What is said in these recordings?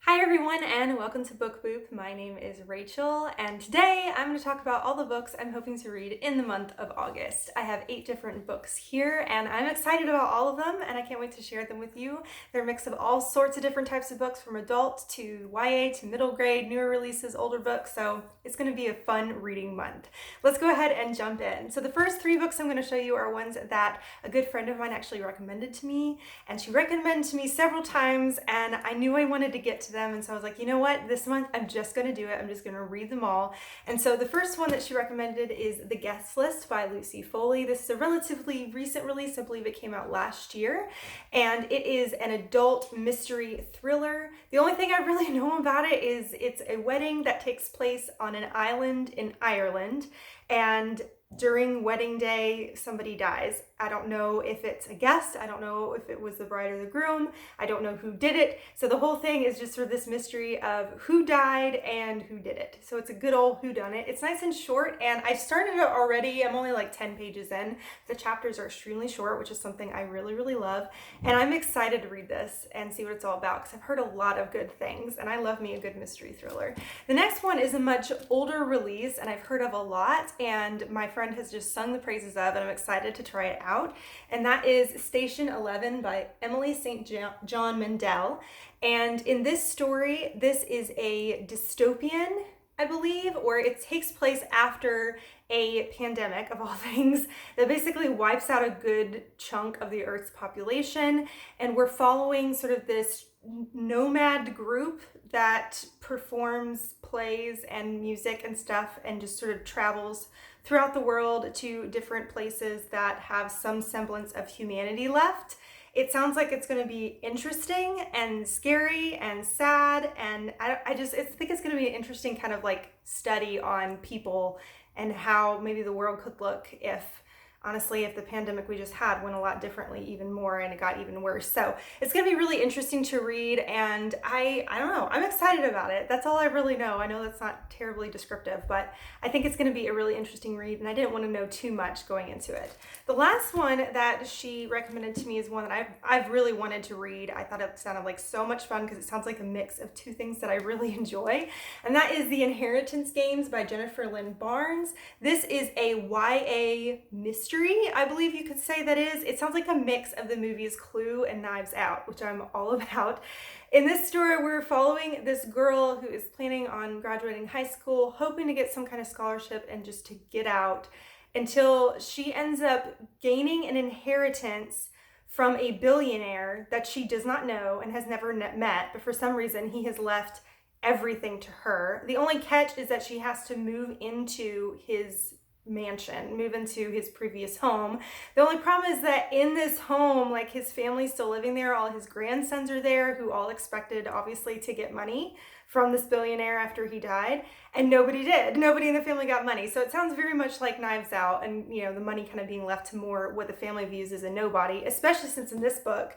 Hi everyone and welcome to Book Boop. My name is Rachel and today I'm going to talk about all the books I'm hoping to read in the month of August. I have 8 different books here and I'm excited about all of them and I can't wait to share them with you. They're a mix of all sorts of different types of books, from adult to YA to middle grade, newer releases, older books, so it's going to be a fun reading month. Let's go ahead and jump in. So the first 3 books I'm going to show you are ones that a good friend of mine actually recommended to me, and she recommended to me several times and I knew I wanted to get to them, and so I was like, you know what, this month I'm just going to do it. I'm just going to read them all. And so the first one that she recommended is The Guest List by Lucy Foley. This is a relatively recent release. I believe it came out last year, and it is an adult mystery thriller. The only thing I really know about it is it's a wedding that takes place on an island in Ireland, and during wedding day, somebody dies. I don't know if it's a guest. I don't know if it was the bride or the groom. I don't know who did it. So the whole thing is just sort of this mystery of who died and who did it. So it's a good old whodunit. It's nice and short, and I started it already. I'm only like 10 pages in. The chapters are extremely short, which is something I really, really love. And I'm excited to read this and see what it's all about because I've heard a lot of good things, and I love me a good mystery thriller. The next one is a much older release, and I've heard of a lot, and my friend has just sung the praises of, and I'm excited to try it out. And that is Station 11 by Emily St. John Mandel. And in this story, this is a dystopian, I believe, or it takes place after a pandemic of all things that basically wipes out a good chunk of the Earth's population. And we're following sort of this nomad group that performs plays and music and stuff and just sort of travels throughout the world to different places that have some semblance of humanity left. It sounds like it's going to be interesting and scary and sad, and I think it's going to be an interesting kind of like study on people and how maybe the world could look if, honestly, if the pandemic we just had went a lot differently even more and it got even worse. So it's going to be really interesting to read, and I don't know, I'm excited about it. That's all I really know. I know that's not terribly descriptive, but I think it's going to be a really interesting read, and I didn't want to know too much going into it. The last one that she recommended to me is one that I've really wanted to read. I thought it sounded like so much fun because it sounds like a mix of 2 things that I really enjoy, and that is The Inheritance Games by Jennifer Lynn Barnes. This is a YA mystery, I believe you could say that is. It sounds like a mix of the movies Clue and Knives Out, which I'm all about. In this story, we're following this girl who is planning on graduating high school, hoping to get some kind of scholarship and just to get out, until she ends up gaining an inheritance from a billionaire that she does not know and has never met, but for some reason he has left everything to her. The only catch is that she has to move into his mansion, move into his previous home. The only problem is that in this home, like, his family's still living there, all his grandsons are there, who all expected obviously to get money from this billionaire after he died, and nobody did. Nobody in the family got money. So it sounds very much like Knives Out, and the money kind of being left to more what the family views as a nobody, especially since in this book,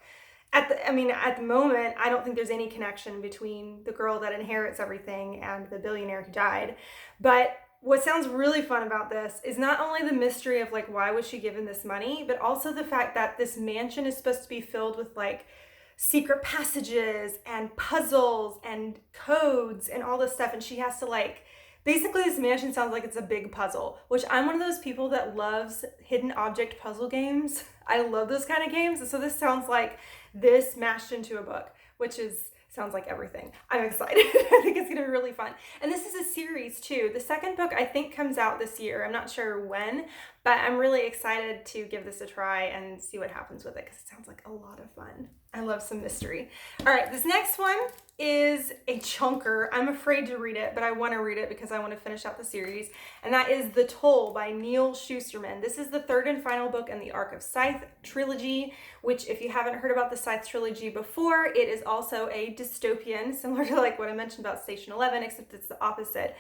at the moment, I don't think there's any connection between the girl that inherits everything and the billionaire who died. But what sounds really fun about this is not only the mystery of, like, why was she given this money, but also the fact that this mansion is supposed to be filled with, like, secret passages and puzzles and codes and all this stuff, and she has to, like, basically, this mansion sounds like it's a big puzzle, which I'm one of those people that loves hidden object puzzle games. I love those kind of games, and so this sounds like this mashed into a book, which sounds like everything. I'm excited. I think it's gonna be really fun. And this is a series too. The second book I think comes out this year. I'm not sure when, but I'm really excited to give this a try and see what happens with it because it sounds like a lot of fun. I love some mystery. All right, this next one is a chunker. I'm afraid to read it, but I want to read it because I want to finish out the series. And that is The Toll by Neal Shusterman. This is the 3rd and final book in the Arc of Scythe trilogy, which, if you haven't heard about the Scythe trilogy before, it is also a dystopian, similar to like what I mentioned about Station 11, except it's the opposite.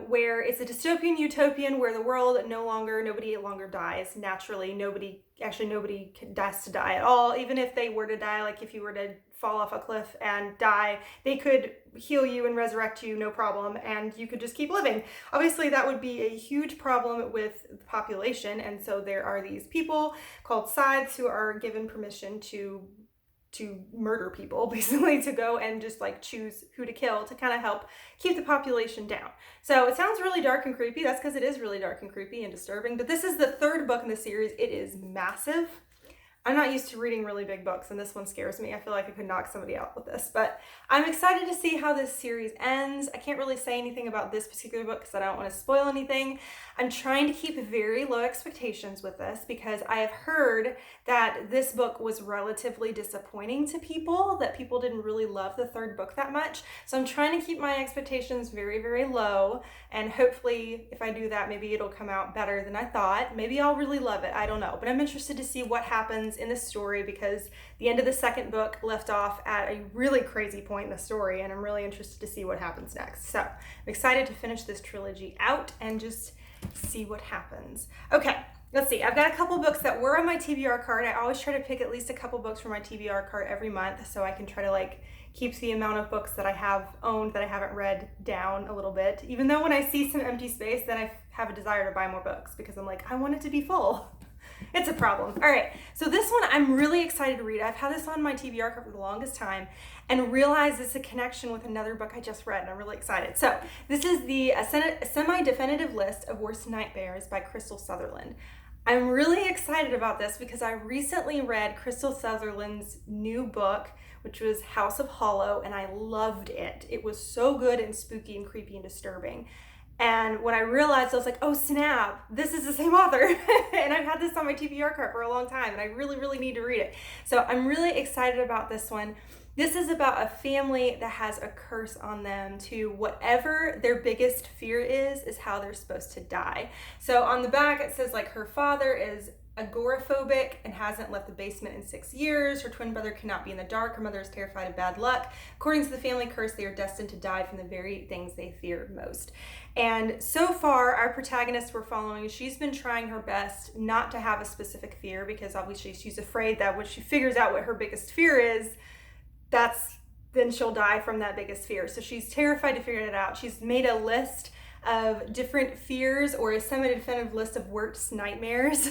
Where it's a dystopian utopian where the world nobody longer dies naturally. Nobody has to die at all. Even if they were to die, like if you were to fall off a cliff and die, they could heal you and resurrect you, no problem, and you could just keep living. Obviously, that would be a huge problem with the population, and so there are these people called scythes who are given permission to to murder people, basically, to go and just like choose who to kill to kind of help keep the population down. So it sounds really dark and creepy. That's because it is really dark and creepy and disturbing. But this is the third book in the series. It is massive. I'm not used to reading really big books, and this one scares me. I feel like I could knock somebody out with this, but I'm excited to see how this series ends. I can't really say anything about this particular book because I don't want to spoil anything. I'm trying to keep very low expectations with this because I have heard that this book was relatively disappointing to people, that people didn't really love the third book that much. So I'm trying to keep my expectations very, very low, and hopefully if I do that, maybe it'll come out better than I thought. Maybe I'll really love it. I don't know, but I'm interested to see what happens in the story because the end of the second book left off at a really crazy point in the story, and I'm really interested to see what happens next. So I'm excited to finish this trilogy out and just see what happens. Okay, let's see. I've got a couple books that were on my TBR card. I always try to pick at least a couple books from my TBR card every month so I can try to like keep the amount of books that I have owned that I haven't read down a little bit. Even though when I see some empty space, then I have a desire to buy more books because I'm like, I want it to be full. It's a problem. All right, so this one I'm really excited to read. I've had this on my TBR card for the longest time and realized it's a connection with another book I just read, and I'm really excited. So this is the semi-definitive list of worst nightmares by Krystal Sutherland. I'm really excited about this because I recently read Krystal Sutherland's new book, which was House of Hollow, and I loved it. It was so good and spooky and creepy and disturbing. And when I realized, I was like, oh snap, this is the same author. And I've had this on my TBR card for a long time, and I really, really need to read it. So I'm really excited about this one. This is about a family that has a curse on them to whatever their biggest fear is how they're supposed to die. So on the back, it says like her father is agoraphobic and hasn't left the basement in 6 years. Her twin brother cannot be in the dark. Her mother is terrified of bad luck. According to the family curse, they are destined to die from the very things they fear most. And so far, our protagonist we're following, she's been trying her best not to have a specific fear because obviously she's afraid that when she figures out what her biggest fear is, then she'll die from that biggest fear. So she's terrified to figure it out. She's made a list of different fears, or a semi-definitive list of worst nightmares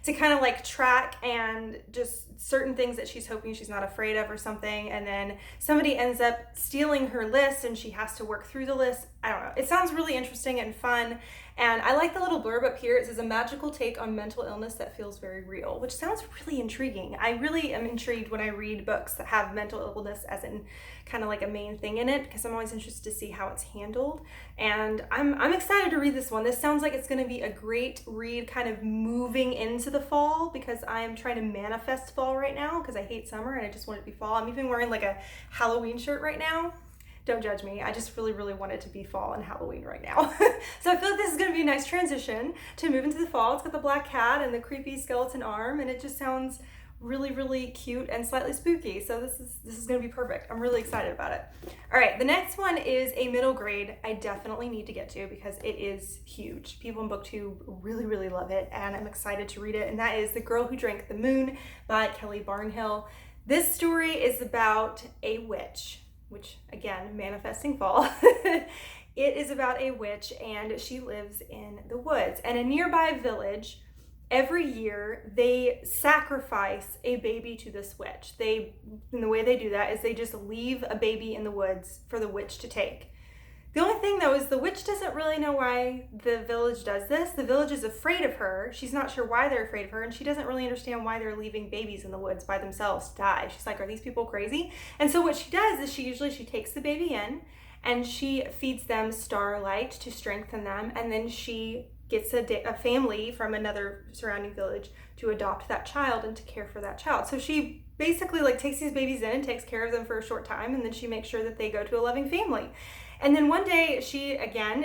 to kind of like track and just certain things that she's hoping she's not afraid of or something. And then somebody ends up stealing her list and she has to work through the list. I don't know. It sounds really interesting and fun. And I like the little blurb up here. It says a magical take on mental illness that feels very real, which sounds really intriguing. I really am intrigued when I read books that have mental illness as in kind of like a main thing in it, because I'm always interested to see how it's handled. And I'm excited to read this one. This sounds like it's going to be a great read kind of moving into the fall, because I'm trying to manifest fall right now because I hate summer and I just want it to be fall. I'm even wearing like a Halloween shirt right now. Don't judge me. I just really, really want it to be fall and Halloween right now. So I feel like this is going to be a nice transition to move into the fall. It's got the black cat and the creepy skeleton arm, and it just sounds really, really cute and slightly spooky. So this is going to be perfect. I'm really excited about it. All right, the next one is a middle grade I definitely need to get to because it is huge. People in BookTube really, really love it, and I'm excited to read it. And that is The Girl Who Drank the Moon by Kelly Barnhill. This story is about a witch, which again, manifesting fall. It is about a witch, and she lives in the woods. And a nearby village, every year they sacrifice a baby to this witch. And the way they do that is they just leave a baby in the woods for the witch to take. The only thing though is the witch doesn't really know why the village does this. The village is afraid of her. She's not sure why they're afraid of her, and she doesn't really understand why they're leaving babies in the woods by themselves to die. She's like, are these people crazy? And so what she does is she takes the baby in and she feeds them starlight to strengthen them, and then she gets a family from another surrounding village to adopt that child and to care for that child. So she basically like takes these babies in and takes care of them for a short time, and then she makes sure that they go to a loving family. And then one day she again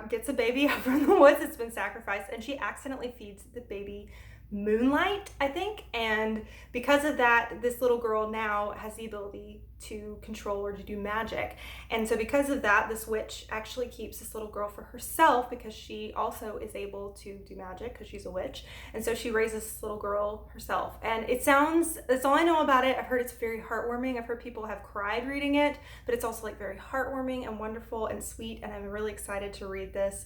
gets a baby out from the woods that's been sacrificed, and she accidentally feeds the baby moonlight, I think. And because of that, this little girl now has the ability to control or to do magic. And so because of that, this witch actually keeps this little girl for herself because she also is able to do magic because she's a witch. And so she raises this little girl herself. And that's all I know about it. I've heard it's very heartwarming. I've heard people have cried reading it, but it's also like very heartwarming and wonderful and sweet. And I'm really excited to read this.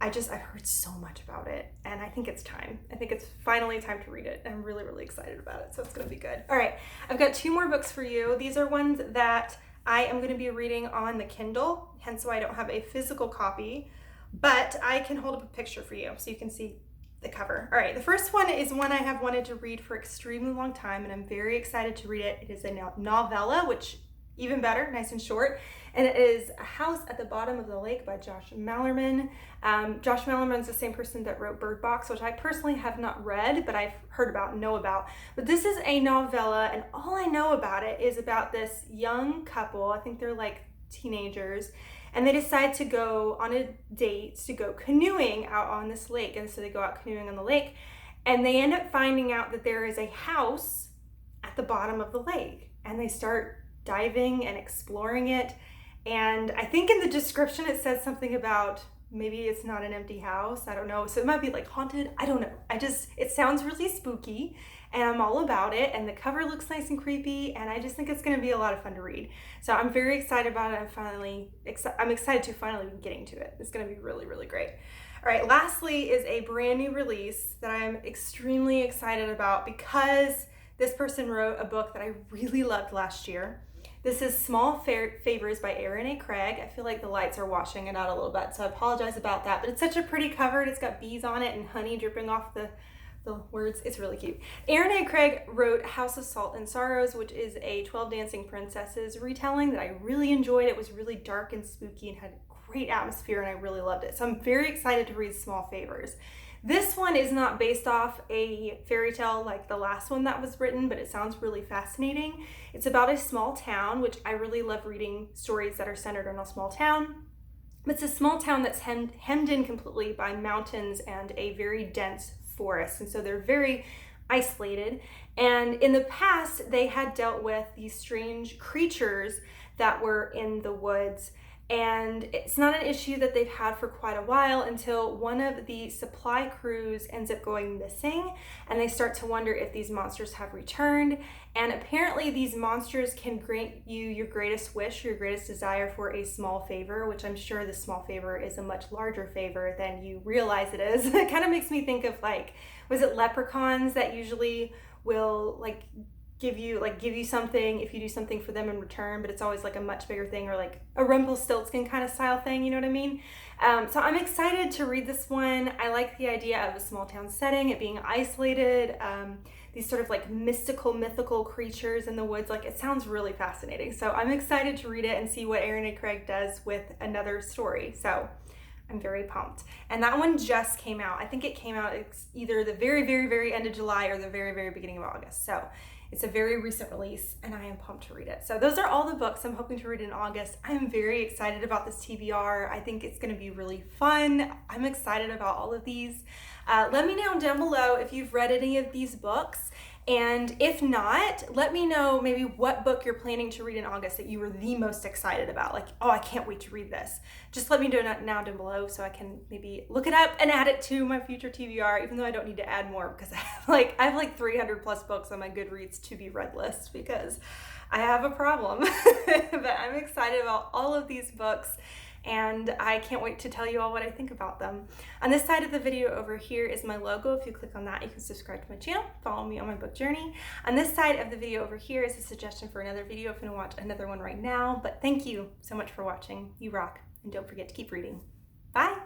I've heard so much about it, and I think it's time. I think it's finally time to read it. I'm really, really excited about it, so it's gonna be good. All right, I've got 2 more books for you. These are ones that I am gonna be reading on the Kindle, hence why I don't have a physical copy, but I can hold up a picture for you so you can see the cover. All right, the first one is one I have wanted to read for extremely long time, and I'm very excited to read it. It is a novella, which even better, nice and short. And it is A House at the Bottom of the Lake by Josh Malerman. Josh Malerman is the same person that wrote Bird Box, which I personally have not read, but I've heard about and know about. But this is a novella, and all I know about it is about this young couple. I think they're like teenagers, and they decide to go on a date to go canoeing out on this lake. And so they go out canoeing on the lake, and they end up finding out that there is a house at the bottom of the lake, and they start diving and exploring it. And I think in the description it says something about maybe it's not an empty house. I don't know. So it might be like haunted. I don't know. It sounds really spooky, and I'm all about it. And the cover looks nice and creepy, and I just think it's going to be a lot of fun to read. So I'm very excited about it. I'm excited to finally be getting to it. It's going to be really, really great. All right, lastly is a brand new release that I'm extremely excited about because this person wrote a book that I really loved last year. This is Small Favors by Erin A. Craig. I feel like the lights are washing it out a little bit, so I apologize about that. But it's such a pretty cover. It's got bees on it and honey dripping off the words. It's really cute. Erin A. Craig wrote House of Salt and Sorrows, which is a 12 Dancing Princesses retelling that I really enjoyed. It was really dark and spooky and had great atmosphere, and I really loved it. So I'm very excited to read Small Favors. This one is not based off a fairy tale like the last one that was written, but it sounds really fascinating. It's about a small town, which I really love reading stories that are centered on a small town. It's a small town that's hemmed in completely by mountains and a very dense forest, and so they're very isolated. And in the past, they had dealt with these strange creatures that were in the woods. And it's not an issue that they've had for quite a while until one of the supply crews ends up going missing, and they start to wonder if these monsters have returned. And apparently these monsters can grant you your greatest wish, your greatest desire for a small favor, which I'm sure the small favor is a much larger favor than you realize it is. It kind of makes me think of was it leprechauns that usually will give you something if you do something for them in return, but it's always like a much bigger thing, or like a Rumpelstiltskin kind of style thing, you know what I mean? So I'm excited to read this one. I like the idea of a small town setting, it being isolated, these sort of mythical creatures in the woods. It sounds really fascinating. So I'm excited to read it and see what Erin A. Craig does with another story. So I'm very pumped. And that one just came out. I think it came out either the very, very, very end of July or the very, very beginning of August. So it's a very recent release, and I am pumped to read it. So those are all the books I'm hoping to read in August. I am very excited about this TBR. I think it's going to be really fun. I'm excited about all of these. Let me know down below if you've read any of these books. And if not, let me know maybe what book you're planning to read in August that you were the most excited about. Oh, I can't wait to read this. Just let me know now down below so I can maybe look it up and add it to my future TBR, even though I don't need to add more because I have 300 plus books on my Goodreads to be read list because I have a problem. But I'm excited about all of these books, and I can't wait to tell you all what I think about them. On this side of the video over here is my logo. If you click on that, you can subscribe to my channel, follow me on my book journey. On this side of the video over here is a suggestion for another video if you want to watch another one right now. But thank you so much for watching. You rock, and don't forget to keep reading. Bye!